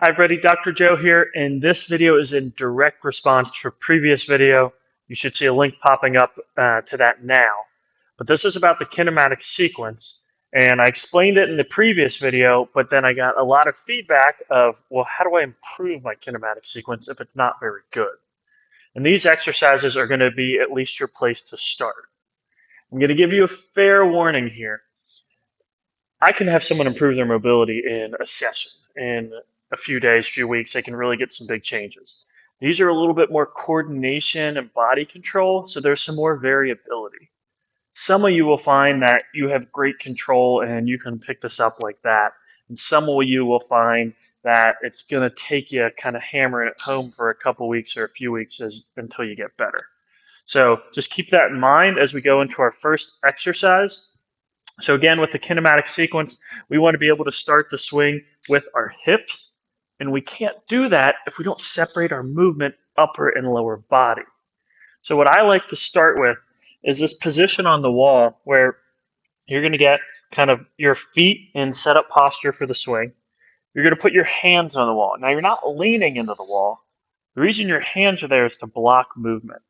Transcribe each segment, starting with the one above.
Hi everybody, Dr. Joe here, and this video is in direct response to a previous video. You should see a link popping up to that now. But this is about the kinematic sequence, and I explained it in the previous video, but then I got a lot of feedback of, well, how do I improve my kinematic sequence if it's not very good? And these exercises are going to be at least your place to start. I'm going to give you a fair warning here. I can have someone improve their mobility in a session. In a few days, few weeks, they can really get some big changes. These are a little bit more coordination and body control, so there's some more variability. Some of you will find that you have great control and you can pick this up like that. And some of you will find that it's going to take you kind of hammering it home for a couple weeks or a few weeks until you get better. So just keep that in mind as we go into our first exercise. So again, with the kinematic sequence, we want to be able to start the swing with our hips, and we can't do that if we don't separate our movement upper and lower body. So what I like to start with is this position on the wall where you're going to get kind of your feet in setup posture for the swing. You're going to put your hands on the wall. Now you're not leaning into the wall. The reason your hands are there is to block movement.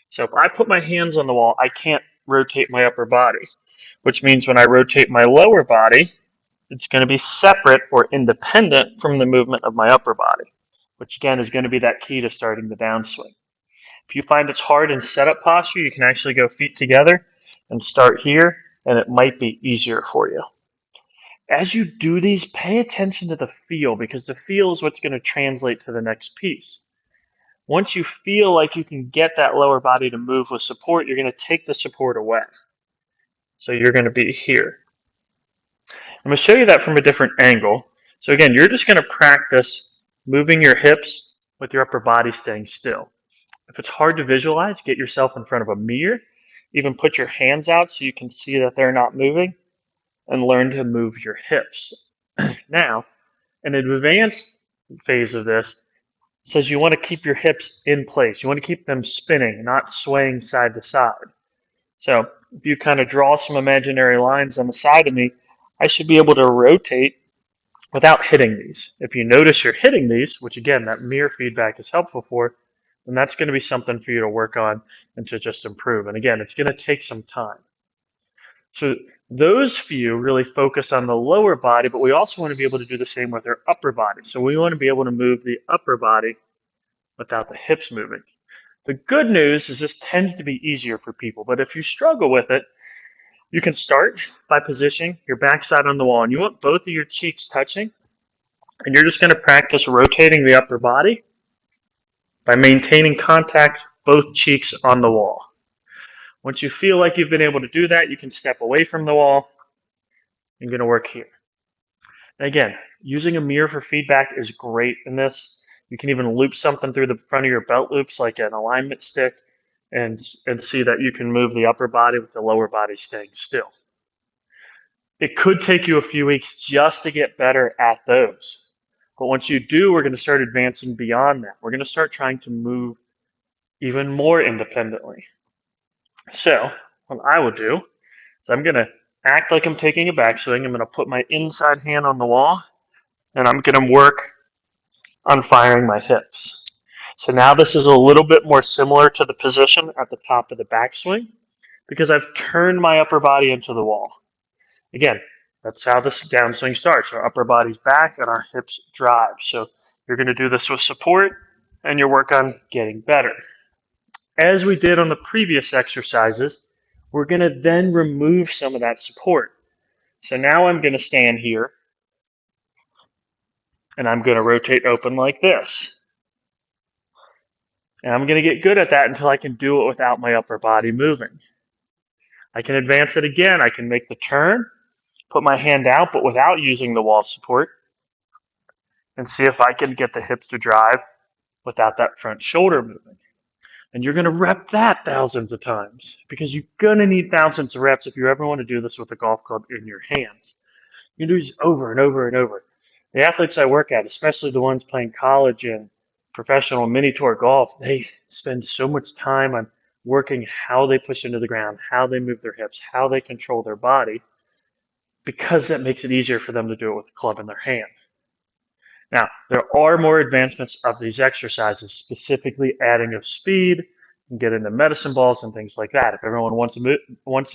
So if I put my hands on the wall, I can't rotate my upper body, which means when I rotate my lower body, it's going to be separate or independent from the movement of my upper body, which again is going to be that key to starting the downswing. If you find it's hard in setup posture, you can actually go feet together and start here, and it might be easier for you. As you do these, pay attention to the feel, because the feel is what's going to translate to the next piece. Once you feel like you can get that lower body to move with support, you're going to take the support away. So you're going to be here. I'm going to show you that from a different angle. So again, you're just going to practice moving your hips with your upper body staying still. If it's hard to visualize, get yourself in front of a mirror. Even put your hands out so you can see that they're not moving, and learn to move your hips. Now, an advanced phase of this says you want to keep your hips in place. You want to keep them spinning, not swaying side to side. So if you kind of draw some imaginary lines on the side of me, I should be able to rotate without hitting these. If you notice you're hitting these, which again, that mirror feedback is helpful for, then that's going to be something for you to work on and to just improve. And again, it's going to take some time. So those few really focus on the lower body, but we also want to be able to do the same with our upper body. So we want to be able to move the upper body without the hips moving. The good news is this tends to be easier for people, but if you struggle with it, you can start by positioning your backside on the wall, and you want both of your cheeks touching, and you're just going to practice rotating the upper body by maintaining contact with both cheeks on the wall. Once you feel like you've been able to do that, you can step away from the wall. You're going to work here. And again, using a mirror for feedback is great in this. You can even loop something through the front of your belt loops like an alignment stick and see that you can move the upper body with the lower body staying still. It could take you a few weeks just to get better at those. But once you do, we're going to start advancing beyond that. We're going to start trying to move even more independently. So what I will do is I'm going to act like I'm taking a backswing. I'm going to put my inside hand on the wall, and I'm going to work on firing my hips. So now this is a little bit more similar to the position at the top of the backswing because I've turned my upper body into the wall. Again, that's how this downswing starts. Our upper body's back and our hips drive. So you're going to do this with support, and you work on getting better. As we did on the previous exercises, we're going to then remove some of that support. So now I'm going to stand here, and I'm going to rotate open like this. And I'm going to get good at that until I can do it without my upper body moving. I can advance it again. I can make the turn, put my hand out, but without using the wall support, and see if I can get the hips to drive without that front shoulder moving. And you're going to rep that thousands of times because you're going to need thousands of reps if you ever want to do this with a golf club in your hands. You do this over and over and over. The athletes I work at, especially the ones playing college and professional mini tour golf, they spend so much time on working how they push into the ground, how they move their hips, how they control their body, because that makes it easier for them to do it with a club in their hand. Now, there are more advancements of these exercises, specifically adding of speed and get into medicine balls and things like that. If everyone wants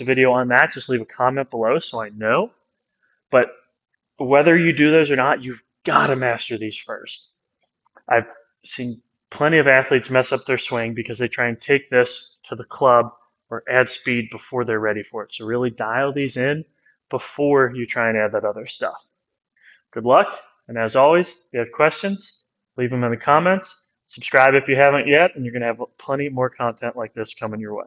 a video on that, just leave a comment below so I know. But whether you do those or not, you've got to master these first. I've seen plenty of athletes mess up their swing because they try and take this to the club or add speed before they're ready for it. So really dial these in before you try and add that other stuff. Good luck, and as always, if you have questions, leave them in the comments. Subscribe if you haven't yet, and you're going to have plenty more content like this coming your way.